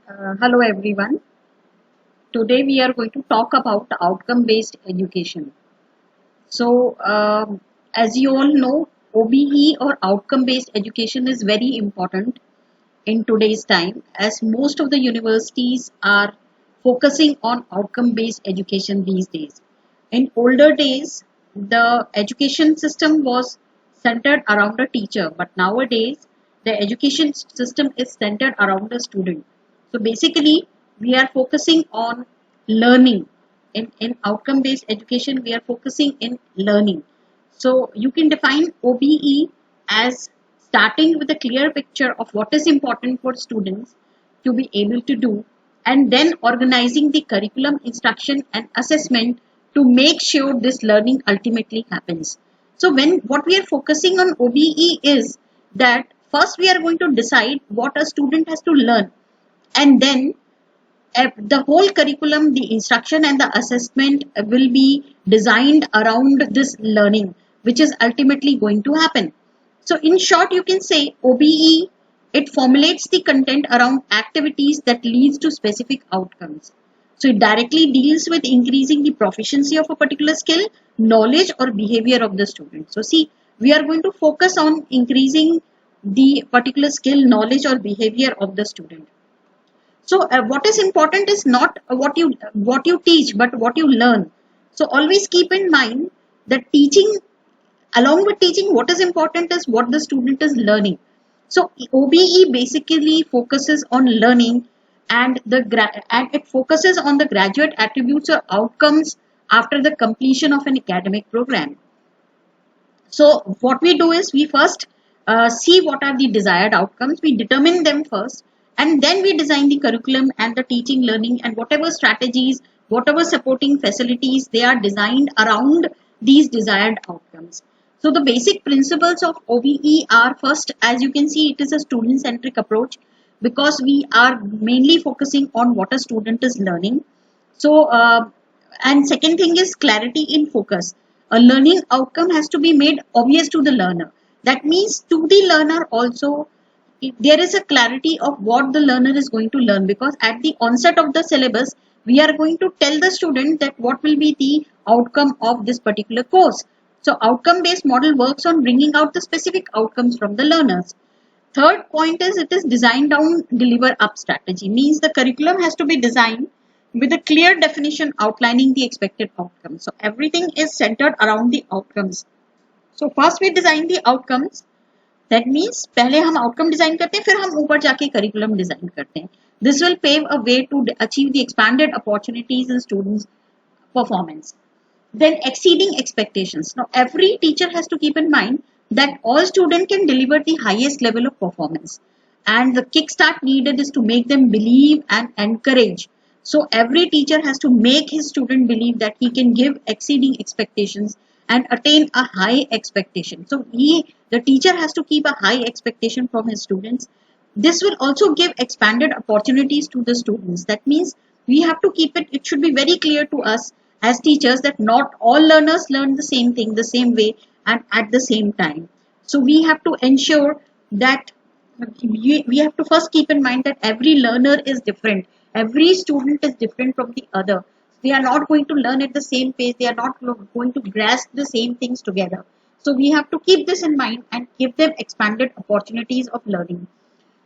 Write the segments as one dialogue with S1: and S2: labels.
S1: Hello everyone. Today we are going to talk about outcome-based education. So, as you all know, OBE or outcome-based education is very important in today's time, as most of the universities are focusing on outcome-based education these days. In older days, the education system was centered around a teacher, but nowadays the education system is centered around a student. So basically, we are focusing on learning. In outcome-based education, we are focusing in learning. So you can define OBE as starting with a clear picture of what is important for students to be able to do, and then organizing the curriculum, instruction and assessment to make sure this learning ultimately happens. So when what we are focusing on OBE is that first we are going to decide what a student has to learn, and then the whole curriculum, the instruction and the assessment will be designed around this learning, which is ultimately going to happen. So in short, you can say OBE, it formulates the content around activities that leads to specific outcomes. So it directly deals with increasing the proficiency of a particular skill, knowledge or behavior of the student. So see, we are going to focus on increasing the particular skill, knowledge or behavior of the student. So what is important is not what you teach, but what you learn. So always keep in mind that teaching, along with teaching, what is important is what the student is learning. So OBE basically focuses on learning, and and it focuses on the graduate attributes or outcomes after the completion of an academic program. So what we do is we first see what are the desired outcomes, we determine them first, and then we design the curriculum and the teaching, learning, and whatever strategies, whatever supporting facilities they are designed around these desired outcomes. So the basic principles of OBE are, first, as you can see, it is a student-centric approach because we are mainly focusing on what a student is learning. So, and second thing is clarity in focus. A learning outcome has to be made obvious to the learner. That means to the learner also, there is a clarity of what the learner is going to learn, because at the onset of the syllabus, we are going to tell the student that what will be the outcome of this particular course. So outcome based model works on bringing out the specific outcomes from the learners. Third point is it is design down, deliver up strategy. Means the curriculum has to be designed with a clear definition outlining the expected outcomes. So everything is centered around the outcomes. So first we design the outcomes. That means पहले हम outcome design करते हैं, फिर हम ऊपर जाके curriculum design करते हैं. This will pave a way to achieve the expanded opportunities in students' performance. Then exceeding expectations. Now every teacher has to keep in mind that all students can deliver the highest level of performance, and the kickstart needed is to make them believe and encourage. So every teacher has to make his student believe that he can give exceeding expectations and attain a high expectation. So the teacher has to keep a high expectation from his students. This will also give expanded opportunities to the students. That means we have to keep it should be very clear to us as teachers that not all learners learn the same thing the same way and at the same time. So we have to ensure that we have to first keep in mind that every learner is different. Every student is different from the other. They are not going to learn at the same pace. They are not going to grasp the same things together. So we have to keep this in mind and give them expanded opportunities of learning.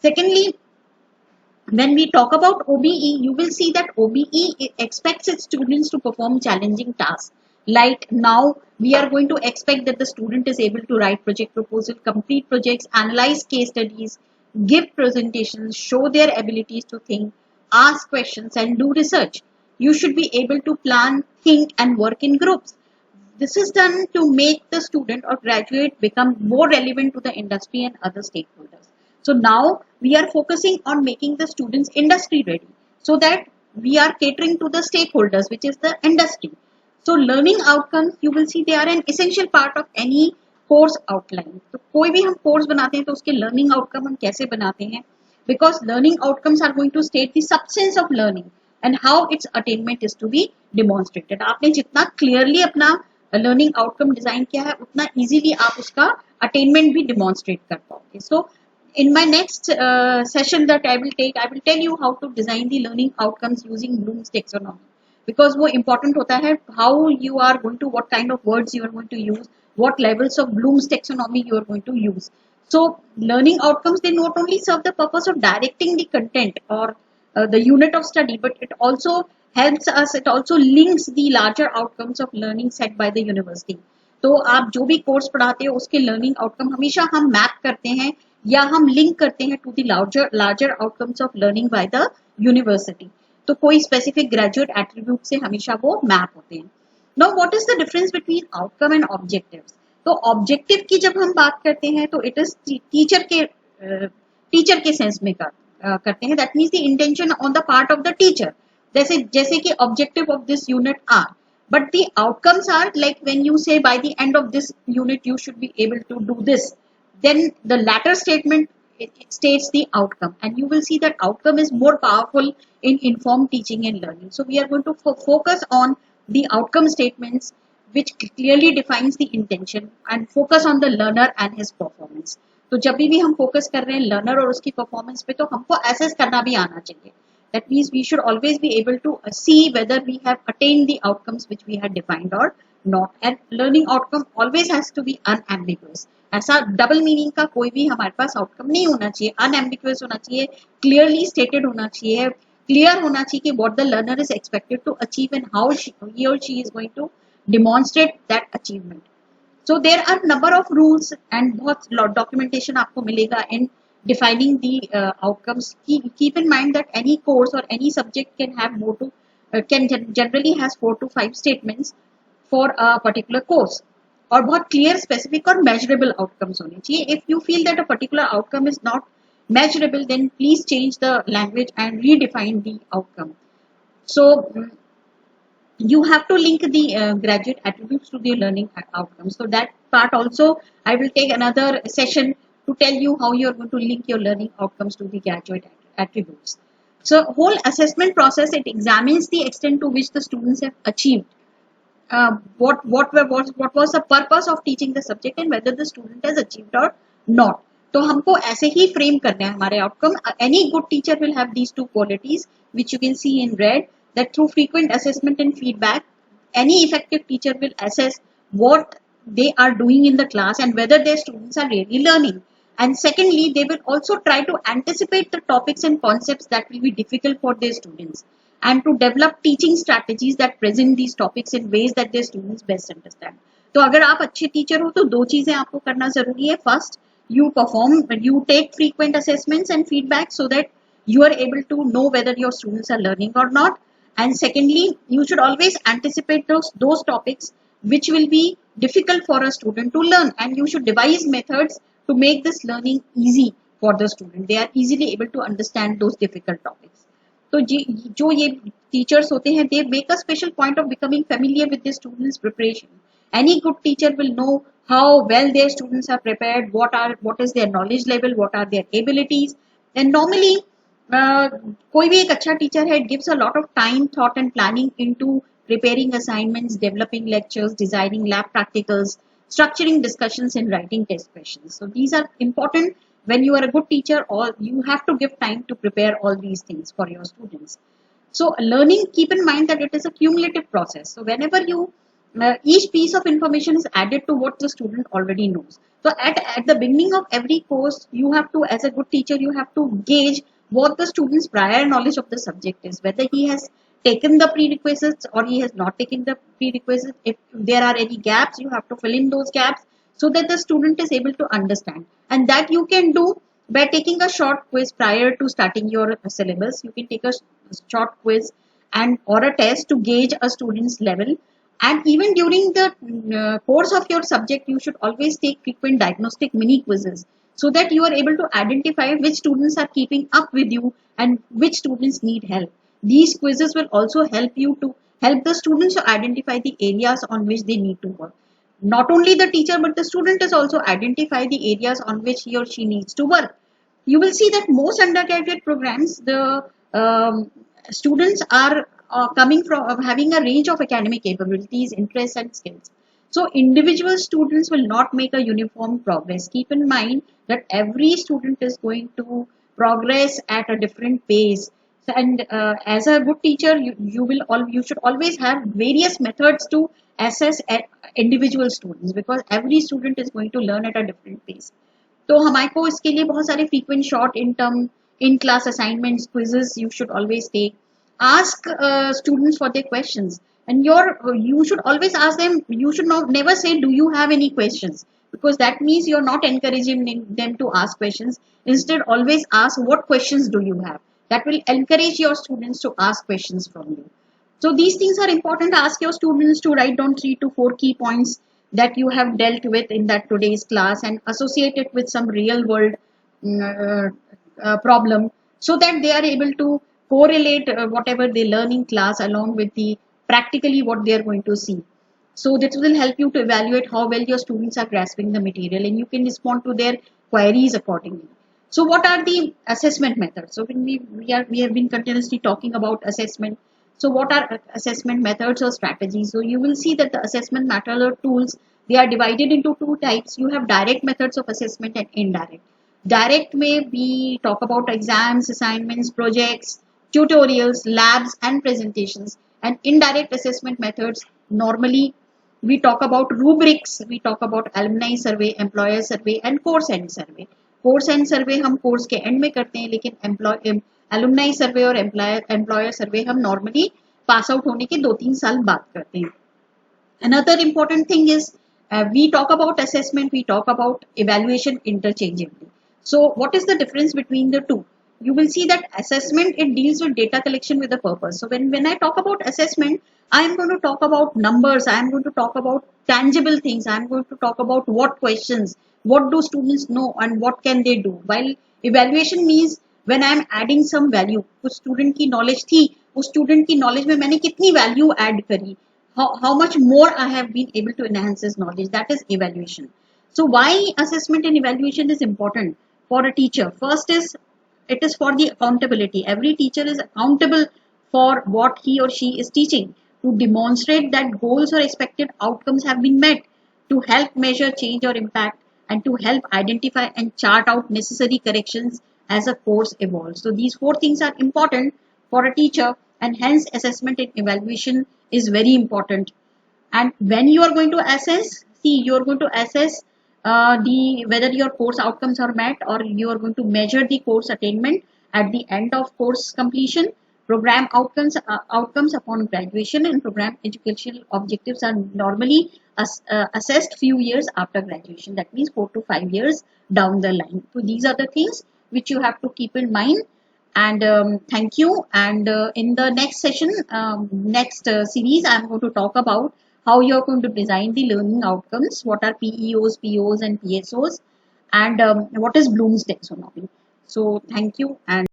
S1: Secondly, when we talk about OBE, you will see that OBE expects its students to perform challenging tasks. Like now, we are going to expect that the student is able to write project proposal, complete projects, analyze case studies, give presentations, show their abilities to think, ask questions, and do research. You should be able to plan, think, and work in groups. This is done to make the student or graduate become more relevant to the industry and other stakeholders. So now we are focusing on making the students industry ready, so that we are catering to the stakeholders, which is the industry. So learning outcomes, you will see they are an essential part of any course outline. तो कोई भी हम course बनाते हैं तो उसके learning outcome हम कैसे बनाते हैं? Because learning outcomes are going to state the substance of learning and how its attainment is to be demonstrated. आपने जितना clearly अपना learning outcome design किया है, उतना easily आप उसका attainment भी demonstrate कर पाओगे. So in my next session that I will take, I will tell you how to design the learning outcomes using Bloom's taxonomy. Because वो important होता है, how you are going to, what kind of words you are going to use, what levels of Bloom's taxonomy you are going to use. So learning outcomes, they not only serve the purpose of directing the content or the unit of study, but it also helps us, it also links the larger outcomes of learning set by the university. तो आप जो भी course पढ़ाते हो उसके learning outcome हमेशा हम map करते हैं या हम लिंक करते हैं to the larger outcomes of learning by the university. तो कोई स्पेसिफिक ग्रेजुएट एट्रीब्यूट से हमेशा वो मैप होते हैं. Now what is the difference between outcome and objectives? तो ऑब्जेक्टिव की जब हम बात करते हैं तो इट इज टीचर के सेंस में करते हैं. That means the intention on the part of the teacher. जैसे कि objective of this unit are, but the outcomes are like when you say by the end of this unit you should be able to do this, then the latter statement, it states the outcome, and you will see that outcome is more powerful in informed teaching and learning. So we are going to focus on the outcome statements which clearly defines the intention and focus on the learner and his performance. तो जब भी हम focus कर रहे हैं learner और उसकी performance पे, तो हमको एसेस करना भी आना चाहिए. That means we should always be able to see whether we have attained the outcomes which we had defined or not. And learning outcome always has to be unambiguous. ऐसा double meaning का कोई भी हमारे पास outcome नहीं होना चाहिए. Unambiguous होना चाहिए, क्लियरली स्टेटेड होना चाहिए, क्लियर होना चाहिए कि what the learner is expected to achieve and how he or she is going to demonstrate that achievement. So there are number of rules and बहुत documentation आपको मिलेगा in defining the outcomes. Keep in mind that any course or any subject can have generally has 4 to 5 statements for a particular course. और बहुत clear, specific और measurable outcomes होने चाहिए. If you feel that a particular outcome is not measurable, then please change the language and redefine the outcome. So you have to link the graduate attributes to the learning outcomes. So that part also I will take another session to tell you how you are going to link your learning outcomes to the graduate attributes. So whole assessment process, it examines the extent to which the students have achieved what was the purpose of teaching the subject and whether the student has achieved or not. तो हमको ऐसे ही frame करने हैं हमारे outcome. Any good teacher will have these two qualities which you can see in red, that through frequent assessment and feedback, any effective teacher will assess what they are doing in the class and whether their students are really learning. And secondly, they will also try to anticipate the topics and concepts that will be difficult for their students and to develop teaching strategies that present these topics in ways that their students best understand. तो अगर आप अच्छे teacher हो तो दो चीजें आपको करना जरूरी है. First, you take frequent assessments and feedback so that you are able to know whether your students are learning or not. And secondly, you should always anticipate those topics which will be difficult for a student to learn, and you should devise methods to make this learning easy for the student. They are easily able to understand those difficult topics. तो जो ये teachers होते हैं, they make a special point of becoming familiar with the students' preparation. Any good teacher will know how well their students are prepared, what is their knowledge level, what are their abilities. And normally कोई भी एक अच्छा teacher है, it gives a lot of time, thought and planning into preparing assignments, developing lectures, designing lab practicals, structuring discussions and writing test questions. So these are important. When you are a good teacher, you have to give time to prepare all these things for your students. So learning, keep in mind that it is a cumulative process. So whenever each piece of information is added to what the student already knows. So at the beginning of every course, you have to, as a good teacher, you have to gauge what the student's prior knowledge of the subject is, whether he has taken the prerequisites or he has not taken the prerequisites. If there are any gaps, you have to fill in those gaps so that the student is able to understand. And that you can do by taking a short quiz prior to starting your syllabus. You can take a short quiz or a test to gauge a student's level. And even during the course of your subject, you should always take frequent diagnostic mini quizzes so that you are able to identify which students are keeping up with you and which students need help. These quizzes will also help the students to identify the areas on which they need to work. Not only the teacher, but the student is also identify the areas on which he or she needs to work. You will see that most undergraduate programs, the students are coming from having a range of academic capabilities, interests and skills. So individual students will not make a uniform progress. Keep in mind that every student is going to progress at a different pace. And as a good teacher, you should always have various methods to assess individual students, because every student is going to learn at a different pace. तो हमारे को इसके लिए बहुत सारे frequent short in term in class assignments, quizzes you should always take. Ask students for their questions, and you should always ask them. You should not never say do you have any questions, because that means you're not encouraging them to ask questions. Instead, always ask what questions do you have. That will encourage your students to ask questions from you. So these things are important. Ask your students to write down 3 to 4 key points that you have dealt with in that today's class, and associate it with some real world problem, so that they are able to correlate whatever they learn in class along with the practically what they are going to see. So this will help you to evaluate how well your students are grasping the material, and you can respond to their queries accordingly. So what are the assessment methods? So when we have been continuously talking about assessment. So what are assessment methods or strategies? So you will see that the assessment methods or tools, they are divided into two types. You have direct methods of assessment and indirect. Direct may we talk about exams, assignments, projects, tutorials, labs and presentations. And indirect assessment methods, normally we talk about rubrics, we talk about alumni survey, employer survey and course end survey. Course and सर्वे हम course के and में करते हैं, लेकिन alumni सर्वे और employer सर्वे हम normally pass out होने के 2-3 साल बाद करते हैं. Another important thing is we talk about assessment, we talk about evaluation interchangeably. So what is the difference between the two? You will see that assessment, it deals with data collection with a purpose. So when I talk about assessment, I am going to talk about numbers, I am going to talk about tangible things, I am going to talk about what questions, what do students know and what can they do. While evaluation means when I am adding some value, कुछ student की knowledge थी, उस student की knowledge में मैंने कितनी value add करी, how much more I have been able to enhance his knowledge. That is evaluation. So why assessment and evaluation is important for a teacher? First is, it is for the accountability. Every teacher is accountable for what he or she is teaching, to demonstrate that goals or expected outcomes have been met, to help measure change or impact, and to help identify and chart out necessary corrections as a course evolves. So these 4 things are important for a teacher, and hence assessment and evaluation is very important. And when you are going to assess, see, you are going to assess whether your course outcomes are met, or you are going to measure the course attainment at the end of course completion. Program outcomes upon graduation, and program educational objectives are normally assessed few years after graduation. That means 4 to 5 years down the line. So these are the things which you have to keep in mind. And thank you. And in the next session, next series, I am going to talk about how you are going to design the learning outcomes, what are PEOs, POs and PSOs, and what is Bloom's taxonomy. So thank you. And